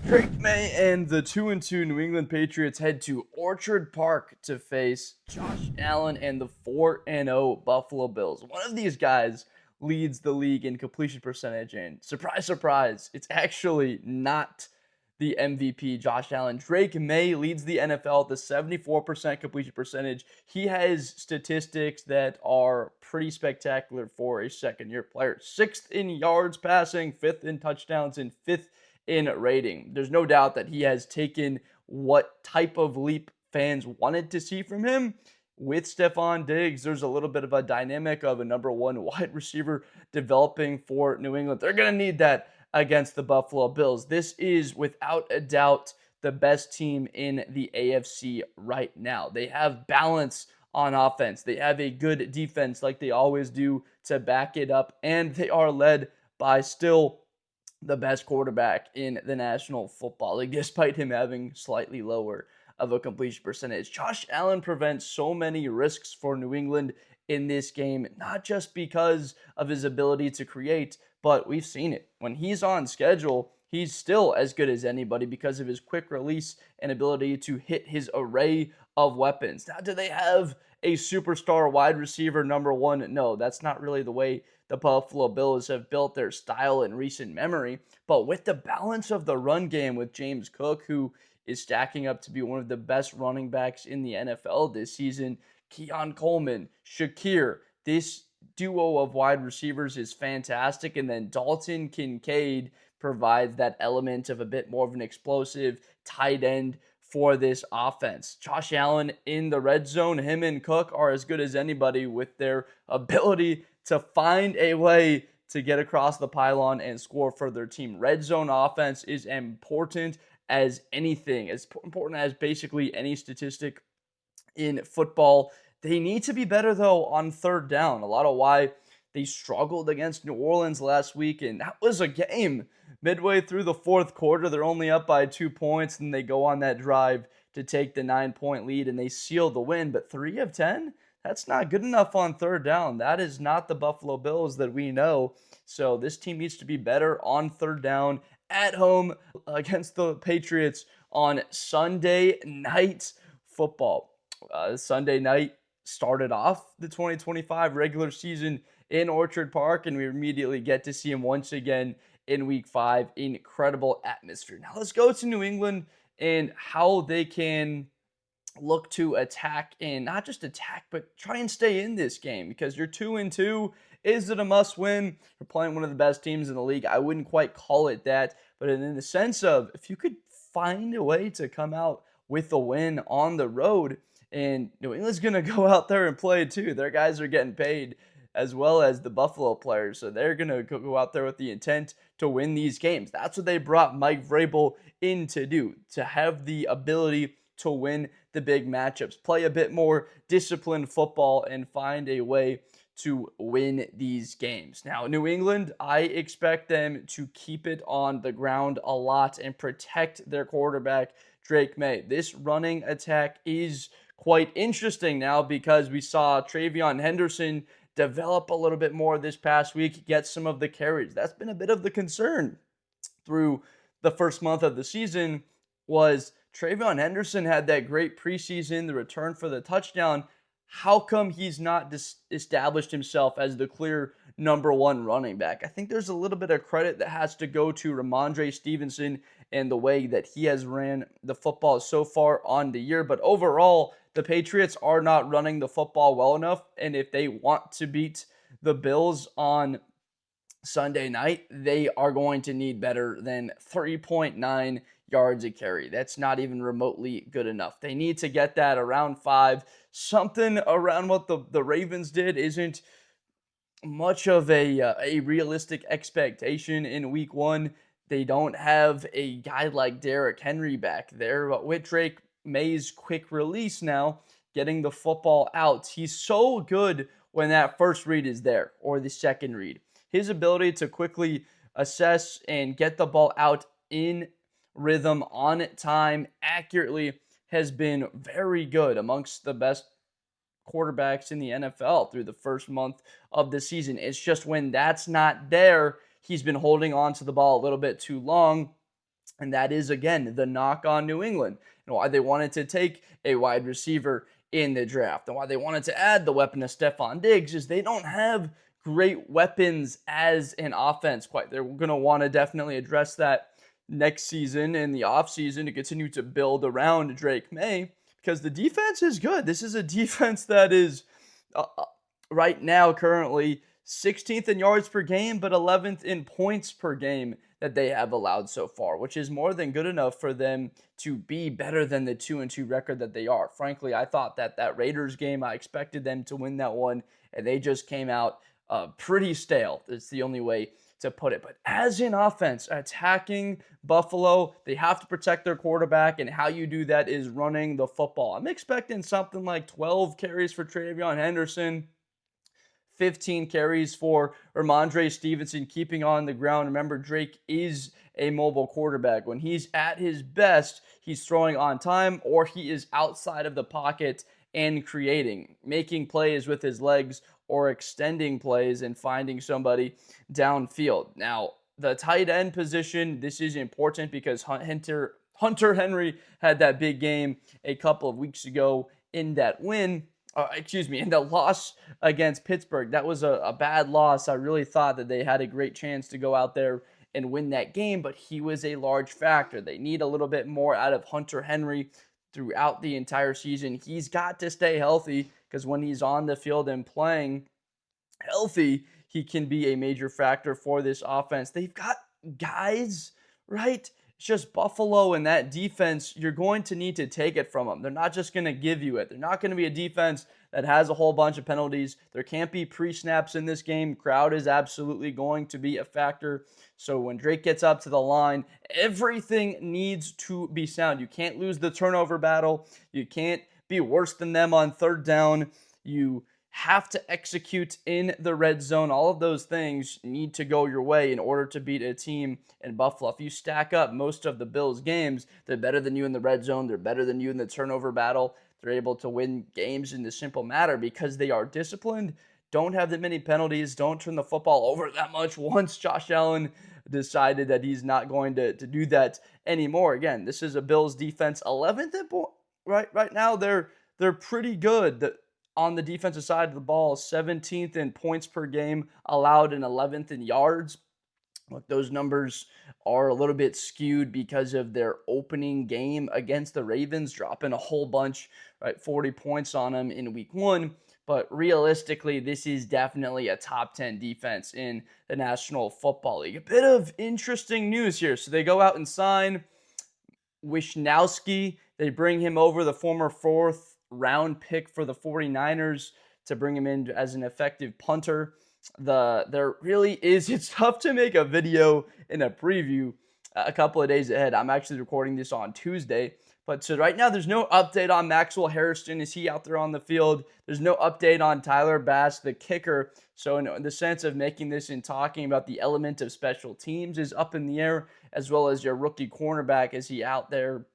Drake Maye and the 2-2 New England Patriots head to Orchard Park to face Josh Allen and the 4-0 Buffalo Bills. One of these guys leads the league in completion percentage, and surprise, surprise, it's actually not the MVP, Josh Allen. Drake Maye leads the NFL at the 74% completion percentage. He has statistics that are pretty spectacular for a second-year player. 6th in yards passing, 5th in touchdowns, and 5th in rating. There's no doubt that he has taken what type of leap fans wanted to see from him. With Stephon Diggs, there's a little bit of a dynamic of a number one wide receiver developing for New England. They're going to need that against the Buffalo Bills. This is, without a doubt, the best team in the AFC right now. They have balance on offense. They have a good defense like they always do to back it up, and they are led by still the best quarterback in the National Football League, despite him having slightly lower of a completion percentage. Josh Allen prevents so many risks for New England in this game, not just because of his ability to create, but we've seen it. When he's on schedule, he's still as good as anybody because of his quick release and ability to hit his array of weapons. Now, do they have a superstar wide receiver number one? No, that's not really the way the Buffalo Bills have built their style in recent memory. But with the balance of the run game with James Cook, who is stacking up to be one of the best running backs in the NFL this season, Keon Coleman, Shakir, this duo of wide receivers is fantastic. And then Dalton Kincaid provides that element of a bit more of an explosive tight end for this offense. Josh Allen in the red zone, him and Cook are as good as anybody with their ability to find a way to get across the pylon and score for their team. Red zone offense is important as anything, as important as basically any statistic in football. They need to be better, though, on third down. A lot of why they struggled against New Orleans last week, and that was a game. Midway through the fourth quarter, they're only up by 2 points, and they go on that drive to take the 9-point lead, and they seal the win. But 3 of 10? That's not good enough on third down. That is not the Buffalo Bills that we know. So this team needs to be better on third down at home against the Patriots on Sunday Night Football. Sunday night started off the 2025 regular season in Orchard Park, and we immediately get to see him once again in Week 5. Incredible atmosphere. Now let's go to New England and how they can look to attack, and not just attack, but try and stay in this game, because you're 2-2. Is it a must win? You're playing one of the best teams in the league. I wouldn't quite call it that, but in the sense of if you could find a way to come out with a win on the road, and New England's going to go out there and play too. Their guys are getting paid as well as the Buffalo players, so they're going to go out there with the intent to win these games. That's what they brought Mike Vrabel in to do, to have the ability to win the big matchups, play a bit more disciplined football, and find a way to win these games. Now, New England, I expect them to keep it on the ground a lot and protect their quarterback, Drake Maye. This running attack is quite interesting now because we saw Travion Henderson develop a little bit more this past week, get some of the carries. That's been a bit of the concern through the first month of the season. Was Travion Henderson had that great preseason, the return for the touchdown. How come he's not established himself as the clear number one running back? I think there's a little bit of credit that has to go to Ramondre Stevenson and the way that he has ran the football so far on the year. But overall, the Patriots are not running the football well enough. And if they want to beat the Bills on Sunday night, they are going to need better than 3.9 yards a carry. That's not even remotely good enough. They need to get that around 5. Something around what the Ravens did isn't much of a realistic expectation in Week 1. They don't have a guy like Derrick Henry back there, but with Drake Maye's quick release now, getting the football out, he's so good when that first read is there or the second read. His ability to quickly assess and get the ball out in rhythm, on time, accurately, has been very good, amongst the best quarterbacks in the NFL through the first month of the season. It's just when that's not there, he's been holding on to the ball a little bit too long. And that is, again, the knock on New England and why they wanted to take a wide receiver in the draft and why they wanted to add the weapon of Stephon Diggs is they don't have great weapons as an offense quite. They're going to want to definitely address that next season and the offseason to continue to build around Drake Maye because the defense is good. This is a defense that is right now currently 16th in yards per game, but 11th in points per game that they have allowed so far, which is more than good enough for them to be better than the 2-2 record that they are. Frankly, I thought that Raiders game, I expected them to win that one, and they just came out pretty stale. That's the only way to put it. But as an offense, attacking Buffalo, they have to protect their quarterback, and how you do that is running the football. I'm expecting something like 12 carries for Travion Henderson, 15 carries for Ramondre Stevenson, keeping on the ground. Remember, Drake is a mobile quarterback. When he's at his best, he's throwing on time or he is outside of the pocket and creating, making plays with his legs or extending plays and finding somebody downfield. Now, the tight end position, this is important because Hunter Henry had that big game a couple of weeks ago in that win. In the loss against Pittsburgh. That was a bad loss. I really thought that they had a great chance to go out there and win that game, but he was a large factor. They need a little bit more out of Hunter Henry throughout the entire season. He's got to stay healthy because when he's on the field and playing healthy, he can be a major factor for this offense. They've got guys, right? It's just Buffalo and that defense, you're going to need to take it from them. They're not just going to give you it. They're not going to be a defense that has a whole bunch of penalties. There can't be pre-snaps in this game. Crowd is absolutely going to be a factor. So when Drake gets up to the line, everything needs to be sound. You can't lose the turnover battle. You can't be worse than them on third down. You have to execute in the red zone. All of those things need to go your way in order to beat a team in Buffalo. If you stack up most of the Bills' games, they're better than you in the red zone. They're better than you in the turnover battle. They're able to win games in this simple matter because they are disciplined, don't have that many penalties, don't turn the football over that much. Once Josh Allen decided that he's not going to do that anymore. Again, this is a Bills defense 11th right now. They're pretty good. On the defensive side of the ball, 17th in points per game allowed and 11th in yards. Look, those numbers are a little bit skewed because of their opening game against the Ravens, dropping a whole bunch, right? 40 points on them in week 1. But realistically, this is definitely a top 10 defense in the National Football League. A bit of interesting news here. So they go out and sign Wishnowsky. They bring him over, the former 4th round pick for the 49ers, to bring him in as an effective punter. There really is, it's tough to make a video in a preview a couple of days ahead. I'm actually recording this on Tuesday. But so right now, there's no update on Maxwell Harrison. Is he out there on the field? There's no update on Tyler Bass, the kicker. So in the sense of making this and talking about the element of special teams is up in the air, as well as your rookie cornerback. Is he out there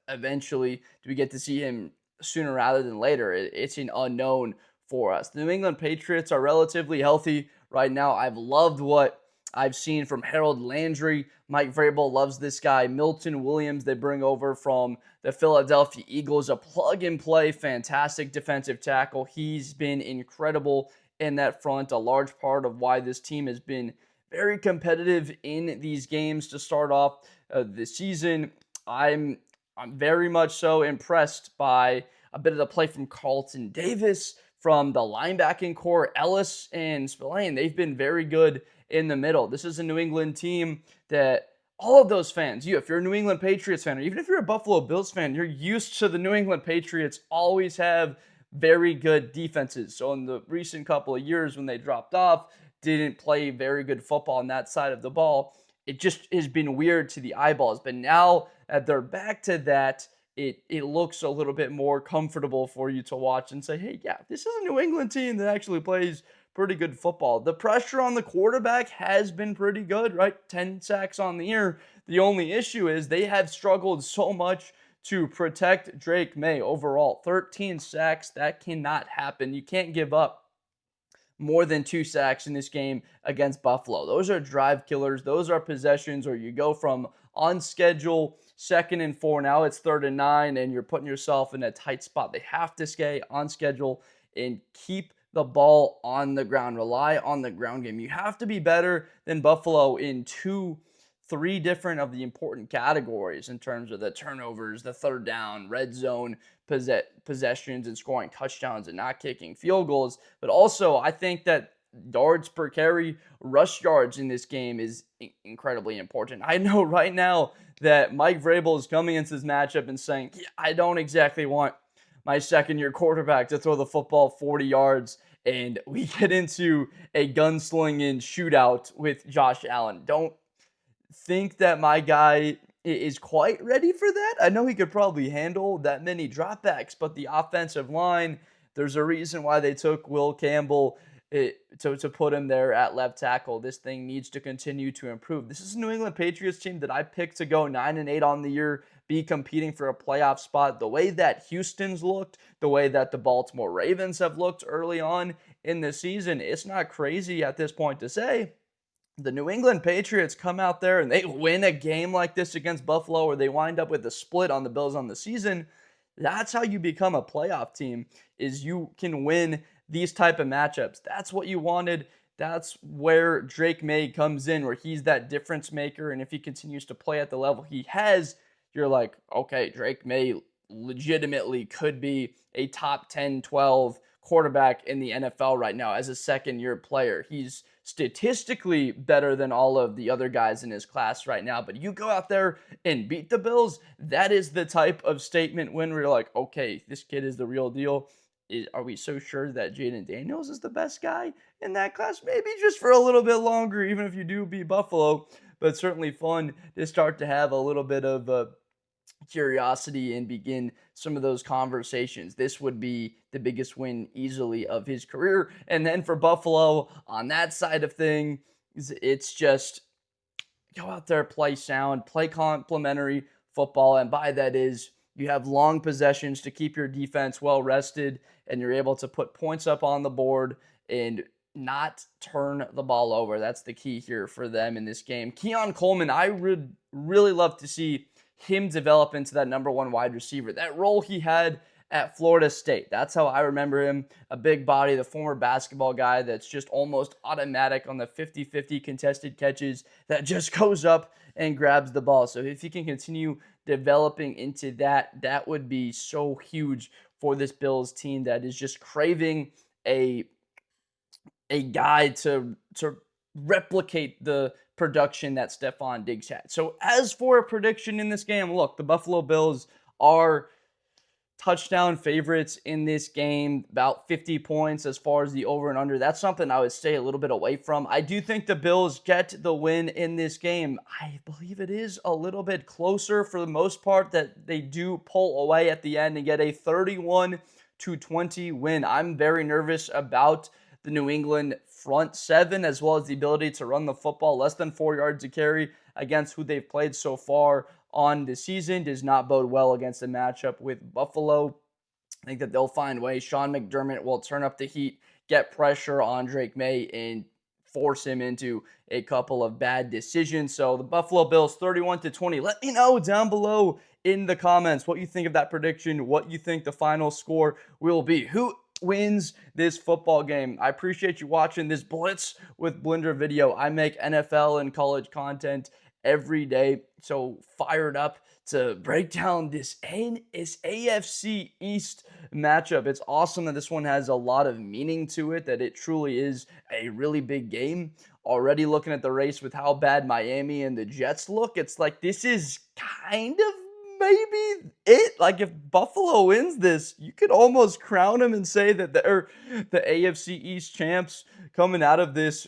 eventually? Do we get to see him sooner rather than later? It's an unknown for us. The New England Patriots are relatively healthy right now. I've loved what I've seen from Harold Landry. Mike Vrabel loves this guy. Milton Williams, they bring over from the Philadelphia Eagles, a plug-and-play, fantastic defensive tackle. He's been incredible in that front, a large part of why this team has been very competitive in these games to start off the season. I'm very much so impressed by a bit of the play from Carlton Davis, from the linebacking core, Ellis and Spillane. They've been very good in the middle. This is a New England team that all of those fans, if you're a New England Patriots fan, or even if you're a Buffalo Bills fan, you're used to the New England Patriots always have very good defenses. So in the recent couple of years when they dropped off, didn't play very good football on that side of the ball, it just has been weird to the eyeballs. But now that they're back to that, it looks a little bit more comfortable for you to watch and say, hey, yeah, this is a New England team that actually plays pretty good football. The pressure on the quarterback has been pretty good, right? 10 sacks on the year. The only issue is they have struggled so much to protect Drake Maye overall. 13 sacks, that cannot happen. You can't give up more than 2 sacks in this game against Buffalo. Those are drive killers. Those are possessions where you go from on schedule, 2nd and 4. Now it's 3rd and 9, and you're putting yourself in a tight spot. They have to stay on schedule and keep the ball on the ground. Rely on the ground game. You have to be better than Buffalo in 3 different of the important categories in terms of the turnovers, the 3rd down, red zone possessions, and scoring touchdowns and not kicking field goals. But also, I think that yards per carry, rush yards in this game is incredibly important. I know right now that Mike Vrabel is coming into this matchup and saying, yeah, I don't exactly want my second-year quarterback to throw the football 40 yards, and we get into a gunslinging shootout with Josh Allen. Don't think that my guy is quite ready for that. I know he could probably handle that many dropbacks, but the offensive line, there's a reason why they took Will Campbell to put him there at left tackle. This thing needs to continue to improve. This is a New England Patriots team that I picked to go 9-8 on the year, be competing for a playoff spot. The way that Houston's looked, the way that the Baltimore Ravens have looked early on in the season, it's not crazy at this point to say the New England Patriots come out there and they win a game like this against Buffalo, or they wind up with a split on the Bills on the season. That's how you become a playoff team, is you can win these type of matchups. That's what you wanted. That's where Drake Maye comes in, where he's that difference maker. And if he continues to play at the level he has, you're like, okay, Drake Maye legitimately could be a top 10, 12 quarterback in the NFL right now as a second-year player. He's statistically better than all of the other guys in his class right now, but you go out there and beat the Bills, that is the type of statement when we're like, okay, this kid is the real deal. Are we so sure that Jaden Daniels is the best guy in that class? Maybe just for a little bit longer, even if you do beat Buffalo, but certainly fun to start to have a little bit of curiosity and begin some of those conversations. This would be the biggest win easily of his career. And then for Buffalo, on that side of things, it's just go out there, play sound, play complementary football. And by that is you have long possessions to keep your defense well rested, and you're able to put points up on the board and not turn the ball over. That's the key here for them in this game. Keon Coleman, I would really love to see him develop into that number 1 wide receiver. That role he had at Florida State. That's how I remember him. A big body, the former basketball guy that's just almost automatic on the 50-50 contested catches, that just goes up and grabs the ball. So if he can continue developing into that, that would be so huge for this Bills team that is just craving a guy to replicate the production that Stephon Diggs had. So as for a prediction in this game, look, the Buffalo Bills are touchdown favorites in this game, about 50 points as far as the over and under. That's something I would stay a little bit away from. I do think the Bills get the win in this game. I believe it is a little bit closer for the most part, that they do pull away at the end and get a 31-20 win. I'm very nervous about the New England front seven, as well as the ability to run the football. Less than 4 yards to carry against who they've played so far on the season does not bode well against the matchup with Buffalo. I think that they'll find ways. Sean McDermott will turn up the heat, get pressure on Drake Maye, and force him into a couple of bad decisions. So the Buffalo Bills 31-20. Let me know down below in the comments what you think of that prediction, what you think the final score will be. Who wins this football game? I appreciate you watching this Blitz with Blender video. I make NFL and college content every day, so fired up to break down this AFC East matchup. It's awesome that this one has a lot of meaning to it, that it truly is a really big game. Already looking at the race with how bad Miami and the Jets look, it's like this is kind of maybe it. Like if Buffalo wins this, you could almost crown them and say that they're the AFC East champs coming out of this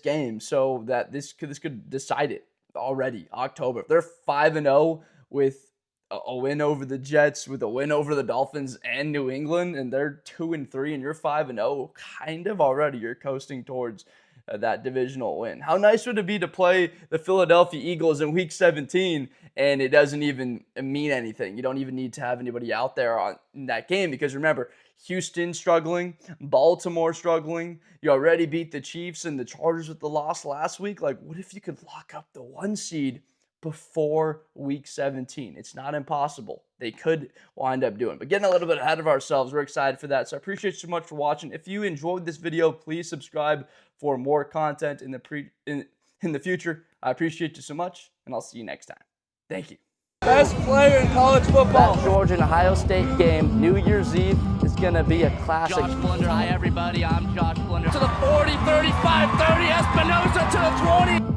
game, so that this could decide it already. October, if they're 5-0 with a win over the Jets, with a win over the Dolphins and New England, and they're 2-3, and you're 5-0, kind of already you're coasting towards that divisional win. How nice would it be to play the Philadelphia Eagles in Week 17 and it doesn't even mean anything? You don't even need to have anybody out there in that game because remember, Houston struggling, Baltimore struggling. You already beat the Chiefs and the Chargers with the loss last week. Like, what if you could lock up the 1 seed before Week 17? It's not impossible. They could wind up doing. But getting a little bit ahead of ourselves, we're excited for that. So I appreciate you so much for watching. If you enjoyed this video, please subscribe for more content in the future. I appreciate you so much, and I'll see you next time. Thank you. Best player in college football. That Georgia and Ohio State game, New Year's Eve, is going to be a classic. Josh Blunder. Hi, everybody. I'm Josh Blunder. To the 40, 35, 30, Espinosa to the 20.